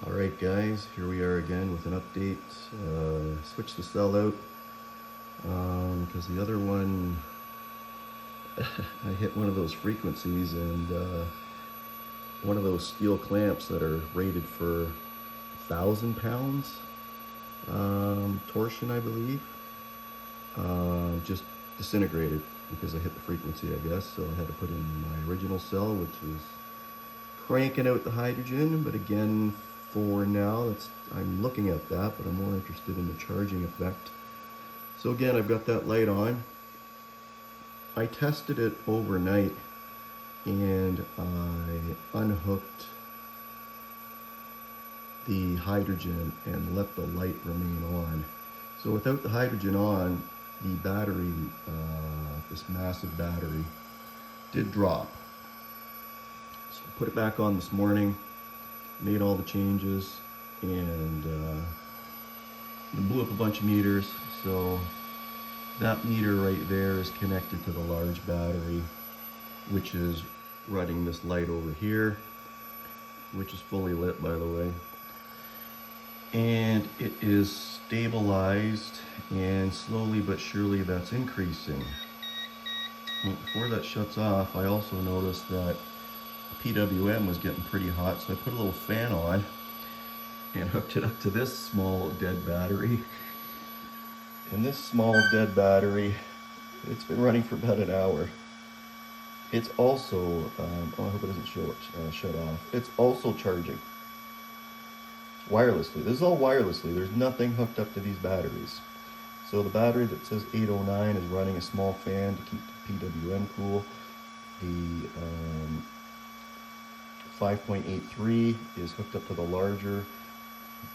Alright guys, here we are again with an update. Switched the cell out because the other one, I hit one of those frequencies and one of those steel clamps that are rated for 1,000 pounds torsion, I believe, just disintegrated because I hit the frequency, I guess. So I had to put in my original cell, which is cranking out the hydrogen. But again, for now, I'm looking at that, but I'm more interested in the charging effect. So again, I've got that light on. I tested it overnight and I unhooked the hydrogen and let the light remain on. So without the hydrogen on, the battery, this massive battery, did drop. So I put it back on this morning, made all the changes, and blew up a bunch of meters. So that meter right there is connected to the large battery, which is running this light over here, which is fully lit, by the way. And it is stabilized, and slowly but surely that's increasing. And before that shuts off, I also noticed that PWM was getting pretty hot, so I put a little fan on and hooked it up to this small dead battery. And this small dead battery, it's been running for about an hour. It's also, I hope it doesn't shut off. It's also charging wirelessly. This is all wirelessly. There's nothing hooked up to these batteries. So the battery that says 809 is running a small fan to keep the PWM cool. The 5.83 is hooked up to the larger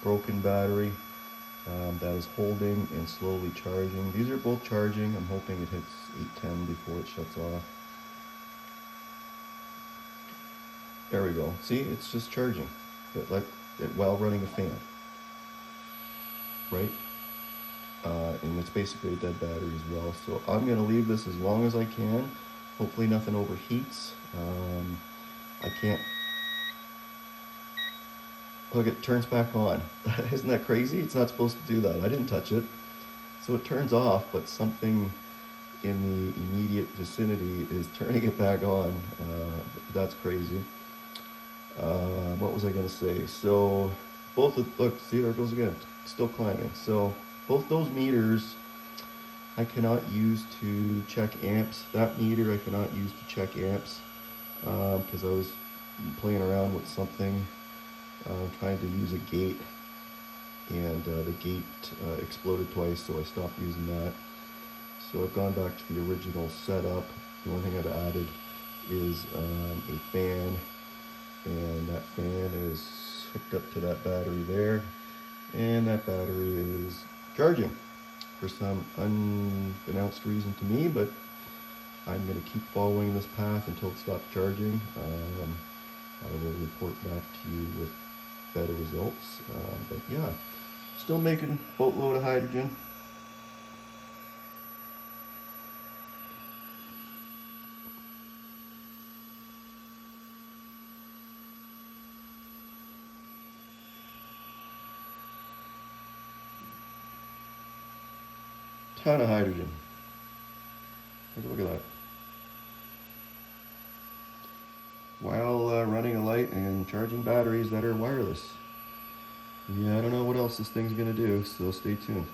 broken battery that is holding and slowly charging. These are both charging. I'm hoping it hits 810 before it shuts off. There we go. See, it's just charging while running a fan, right? And it's basically a dead battery as well. So I'm going to leave this as long as I can. Hopefully nothing overheats. I can't. Look, it turns back on. Isn't that crazy? It's not supposed to do that. I didn't touch it. So it turns off, but something in the immediate vicinity is turning it back on. That's crazy. What was I going to say? So both of, look, see, there it goes again. Still climbing. So both those meters I cannot use to check amps. That meter I cannot use to check amps because I was playing around with something, trying to use a gate, and the gate exploded twice, so I stopped using that. So I've gone back to the original setup. The only thing I've added is a fan, and that fan is hooked up to that battery there, and that battery is charging for some unbeknownst reason to me, but I'm going to keep following this path until it stops charging. I will report back to you with better results, but yeah, still making a boatload of hydrogen. Ton of hydrogen. Look at that. While running a light and charging batteries that are wireless. Yeah, I don't know what else this thing's gonna do, so stay tuned.